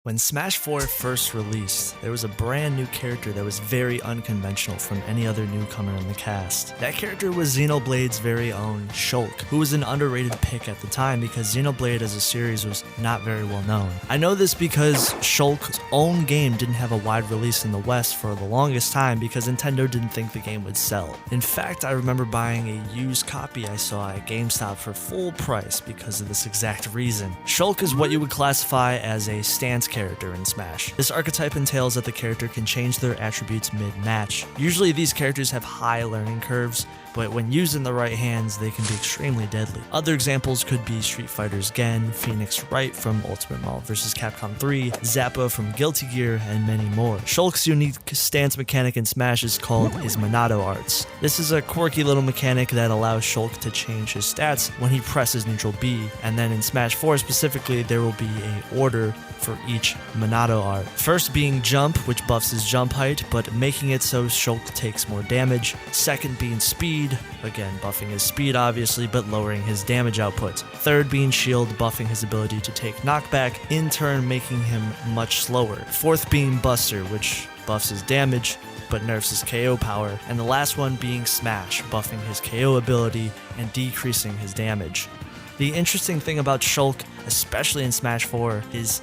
When Smash 4 first released, there was a brand new character that was very unconventional from any other newcomer in the cast. That character was Xenoblade's very own Shulk, who was an underrated pick at the time because Xenoblade as a series was not very well known. I know this because Shulk's own game didn't have a wide release in the West for the longest time because Nintendo didn't think the game would sell. In fact, I remember buying a used copy I saw at GameStop for full price because of this exact reason. Shulk is what you would classify as a stance character in Smash. This archetype entails that the character can change their attributes mid-match. Usually these characters have high learning curves, but when used in the right hands, they can be extremely deadly. Other examples could be Street Fighter's Gen, Phoenix Wright from Ultimate Marvel vs. Capcom 3, Zappa from Guilty Gear, and many more. Shulk's unique stance mechanic in Smash is called his monado arts. This is a quirky little mechanic that allows Shulk to change his stats when he presses neutral B, and then in Smash 4 specifically, there will be an order for each monado art. First being jump, which buffs his jump height, but making it so Shulk takes more damage. Second being speed, again buffing his speed obviously, but lowering his damage output. Third being shield, buffing his ability to take knockback, in turn making him much slower. Fourth being buster, which buffs his damage, but nerfs his KO power. And the last one being smash, buffing his KO ability and decreasing his damage. The interesting thing about Shulk, especially in Smash 4, is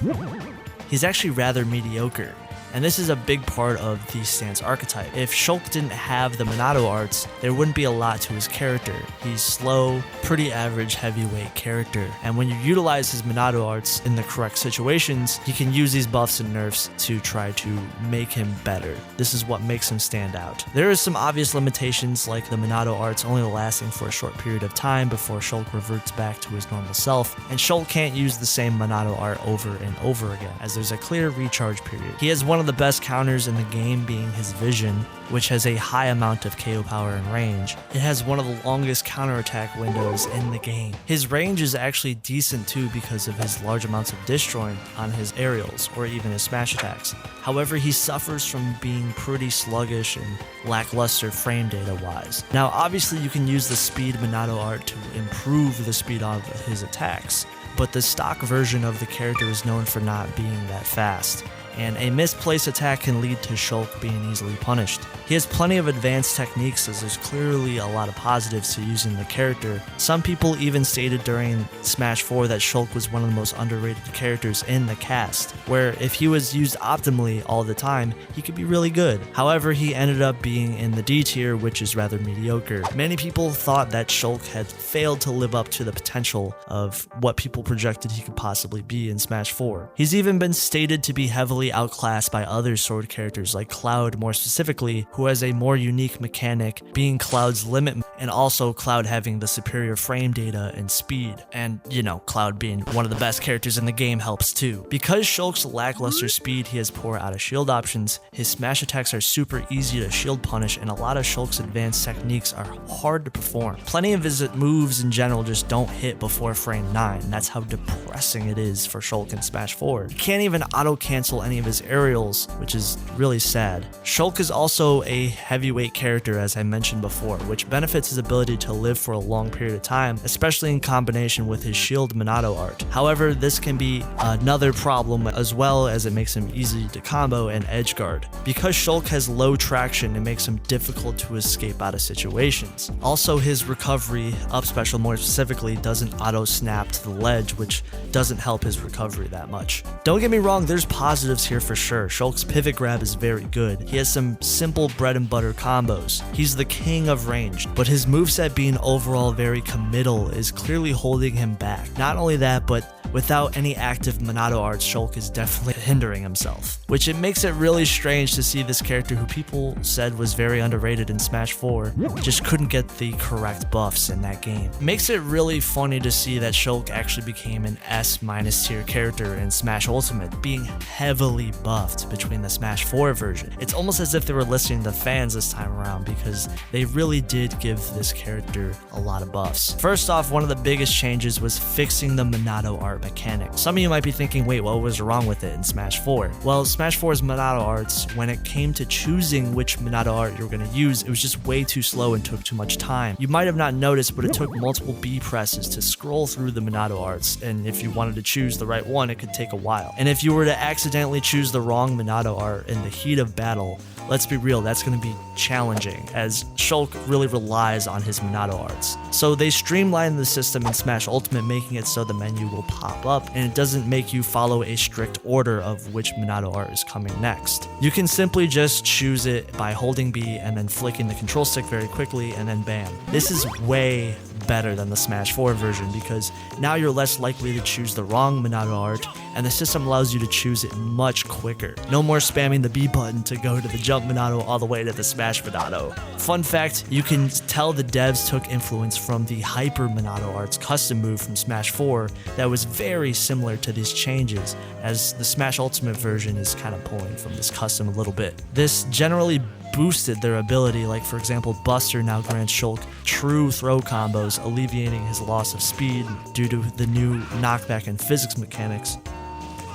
he's actually rather mediocre. And this is a big part of the stance archetype. If Shulk didn't have the monado arts, there wouldn't be a lot to his character. He's slow, pretty average heavyweight character. And when you utilize his monado arts in the correct situations, he can use these buffs and nerfs to try to make him better. This is what makes him stand out. There are some obvious limitations like the monado arts only lasting for a short period of time before Shulk reverts back to his normal self. And Shulk can't use the same monado art over and over again, as there's a clear recharge period. He has one of the best counters in the game being his vision, which has a high amount of KO power and range. It has one of the longest counterattack windows in the game. His range is actually decent too because of his large amounts of destroying on his aerials or even his smash attacks. However, he suffers from being pretty sluggish and lackluster frame data wise. Now obviously you can use the speed monado art to improve the speed of his attacks, but the stock version of the character is known for not being that fast, and a misplaced attack can lead to Shulk being easily punished. He has plenty of advanced techniques as there's clearly a lot of positives to using the character. Some people even stated during Smash 4 that Shulk was one of the most underrated characters in the cast, where if he was used optimally all the time, he could be really good. However, he ended up being in the D tier, which is rather mediocre. Many people thought that Shulk had failed to live up to the potential of what people projected he could possibly be in Smash 4. He's even been stated to be heavily outclassed by other sword characters like Cloud more specifically, who has a more unique mechanic being Cloud's limit, and also Cloud having the superior frame data and speed. And you know, Cloud being one of the best characters in the game helps too. Because Shulk's lackluster speed, he has poor out of shield options, his smash attacks are super easy to shield punish, and a lot of Shulk's advanced techniques are hard to perform. Plenty of his moves in general just don't hit before frame 9, and that's how depressing it is for Shulk in Smash 4. He can't even auto cancel any of his aerials, which is really sad. Shulk is also a heavyweight character, as I mentioned before, which benefits his ability to live for a long period of time, especially in combination with his shield monado art. However, this can be another problem as well, as it makes him easy to combo and edge guard. Because Shulk has low traction, it makes him difficult to escape out of situations. Also, his recovery, up special more specifically, doesn't auto snap to the ledge, which doesn't help his recovery that much. Don't get me wrong, there's positives here for sure. Shulk's pivot grab is very good. He has some simple bread and butter combos. He's the king of ranged, but his moveset being overall very committal is clearly holding him back. Not only that, but without any active monado arts, Shulk is definitely hindering himself, which it makes it really strange to see this character who people said was very underrated in Smash 4 just couldn't get the correct buffs in that game. It makes it really funny to see that Shulk actually became an S- tier character in Smash Ultimate, being heavily buffed between the Smash 4 version. It's almost as if they were listening to fans this time around because they really did give this character a lot of buffs. First off, one of the biggest changes was fixing the monado art art mechanic. Some of you might be thinking, wait, what was wrong with it in Smash 4? Well, Smash 4's monado arts, when it came to choosing which monado art you were going to use, it was just way too slow and took too much time. You might have not noticed, but it took multiple B presses to scroll through the monado arts, and if you wanted to choose the right one, it could take a while. And if you were to accidentally choose the wrong monado art in the heat of battle, let's be real, that's going to be challenging, as Shulk really relies on his monado arts. So they streamlined the system in Smash Ultimate, making it so the menu will pop up and it doesn't make you follow a strict order of which monado art is coming next. You can simply just choose it by holding B and then flicking the control stick very quickly, and then bam. This is way better than the Smash 4 version because now you're less likely to choose the wrong monado art, and the system allows you to choose it much quicker. No more spamming the B button to go to the jump monado all the way to the smash monado. Fun fact, you can tell the devs took influence from the Hyper Monado Arts custom move from Smash 4 that was very similar to these changes, as the Smash Ultimate version is kind of pulling from this custom a little bit. This generally boosted their ability, like for example, Buster now grants Shulk true throw combos, alleviating his loss of speed due to the new knockback and physics mechanics.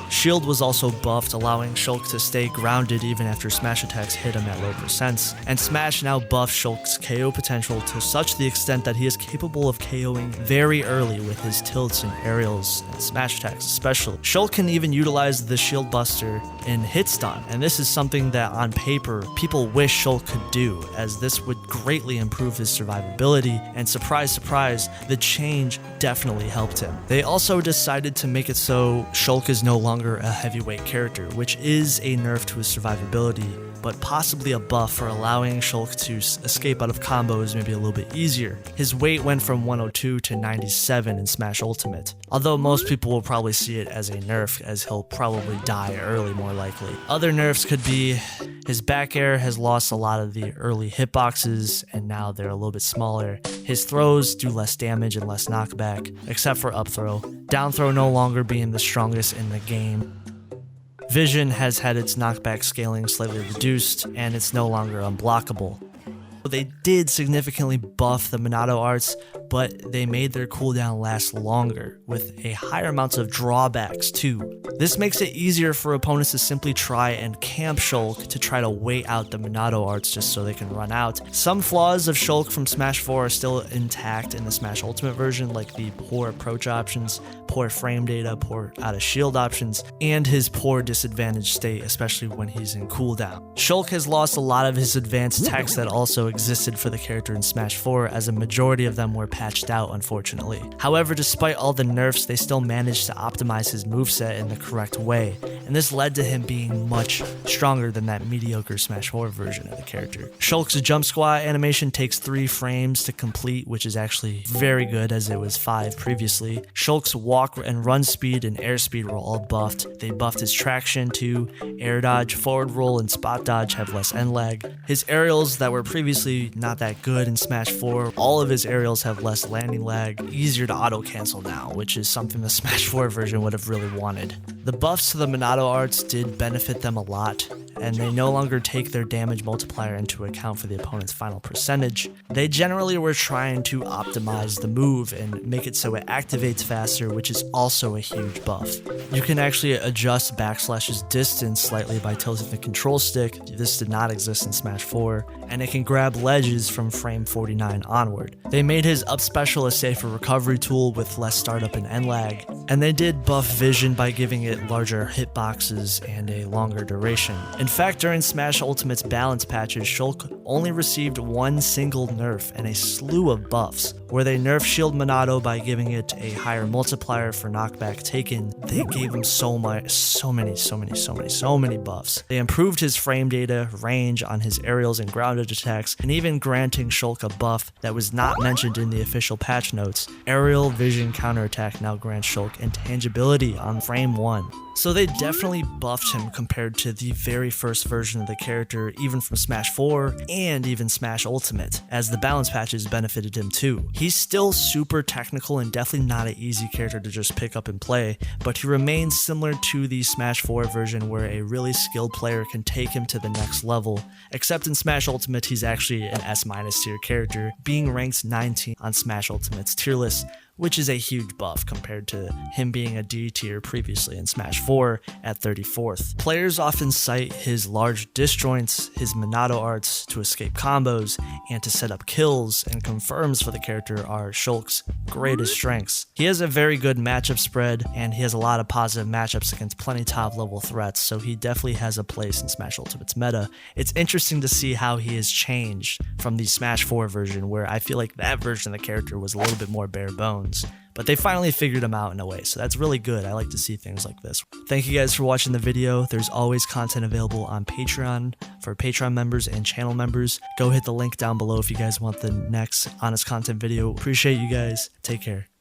Shield was also buffed, allowing Shulk to stay grounded even after smash attacks hit him at low percents, and Smash now buffs Shulk's KO potential to such the extent that he is capable of KOing very early with his tilts and aerials and smash attacks especially. Shulk can even utilize the Shield Buster in hit stun, and this is something that on paper people wish Shulk could do, as this would greatly improve his survivability, and surprise surprise, the change definitely helped him. They also decided to make it so Shulk is no longer a heavyweight character, which is a nerf to his survivability, but possibly a buff for allowing Shulk to escape out of combos maybe a little bit easier. His weight went from 102 to 97 in Smash Ultimate, although most people will probably see it as a nerf, as he'll probably die early more likely. Other nerfs could be his back air has lost a lot of the early hitboxes, and now they're a little bit smaller. His throws do less damage and less knockback, except for up throw. Down throw no longer being the strongest in the game. Vision has had its knockback scaling slightly reduced, and it's no longer unblockable. They did significantly buff the monado arts, but they made their cooldown last longer, with a higher amount of drawbacks too. This makes it easier for opponents to simply try and camp Shulk to try to wait out the monado arts just so they can run out. Some flaws of Shulk from Smash 4 are still intact in the Smash Ultimate version, like the poor approach options, poor frame data, poor out of shield options, and his poor disadvantaged state, especially when he's in cooldown. Shulk has lost a lot of his advanced techs that also existed for the character in Smash 4, as a majority of them were patched out, unfortunately. However, despite all the nerfs, they still managed to optimize his moveset in the correct way, and this led to him being much stronger than that mediocre Smash 4 version of the character. Shulk's jump squat animation takes 3 frames to complete, which is actually very good, as it was 5 previously. Shulk's walk and run speed and air speed were all buffed. They buffed his traction too. Air dodge, forward roll, and spot dodge have less end lag. His aerials that were previously not that good in Smash 4, all of his aerials have less landing lag, easier to auto cancel now, which is something the Smash 4 version would have really wanted. The buffs to the monado arts did benefit them a lot, and they no longer take their damage multiplier into account for the opponent's final percentage. They generally were trying to optimize the move and make it so it activates faster, which is also a huge buff. You can actually adjust backslash's distance slightly by tilting the control stick. This did not exist in Smash 4, and it can grab ledges from frame 49 onward. They made his up special a safer recovery tool with less startup and end lag, and they did buff vision by giving it larger hitboxes and a longer duration. In fact, during Smash Ultimate's balance patches, Shulk only received one single nerf and a slew of buffs. Where they nerfed Shield Monado by giving it a higher multiplier for knockback taken, they gave him so many buffs. They improved his frame data, range on his aerials and grounded attacks, and even granting Shulk a buff that was not mentioned in the official patch notes. Aerial Vision counterattack now grants Shulk intangibility on frame 1. So they definitely buffed him compared to the very first version of the character, even from Smash 4 and even Smash Ultimate, as the balance patches benefited him too. He's still super technical and definitely not an easy character to just pick up and play, but he remains similar to the Smash 4 version where a really skilled player can take him to the next level, except in Smash Ultimate he's actually an S- tier character, being ranked 19 on Smash Ultimate's tier list, which is a huge buff compared to him being a D tier previously in Smash 4 at 34th. Players often cite his large disjoints, his monado arts to escape combos, and to set up kills, and confirms for the character are Shulk's greatest strengths. He has a very good matchup spread, and he has a lot of positive matchups against plenty top level threats, so he definitely has a place in Smash Ultimate's meta. It's interesting to see how he has changed from the Smash 4 version, where I feel like that version of the character was a little bit more bare bones. But they finally figured him out in a way, so that's really good. I like to see things like this. Thank you guys for watching the video. There's always content available on Patreon for Patreon members and channel members. Go hit the link down below if you guys want the next honest content video. Appreciate you guys. Take care.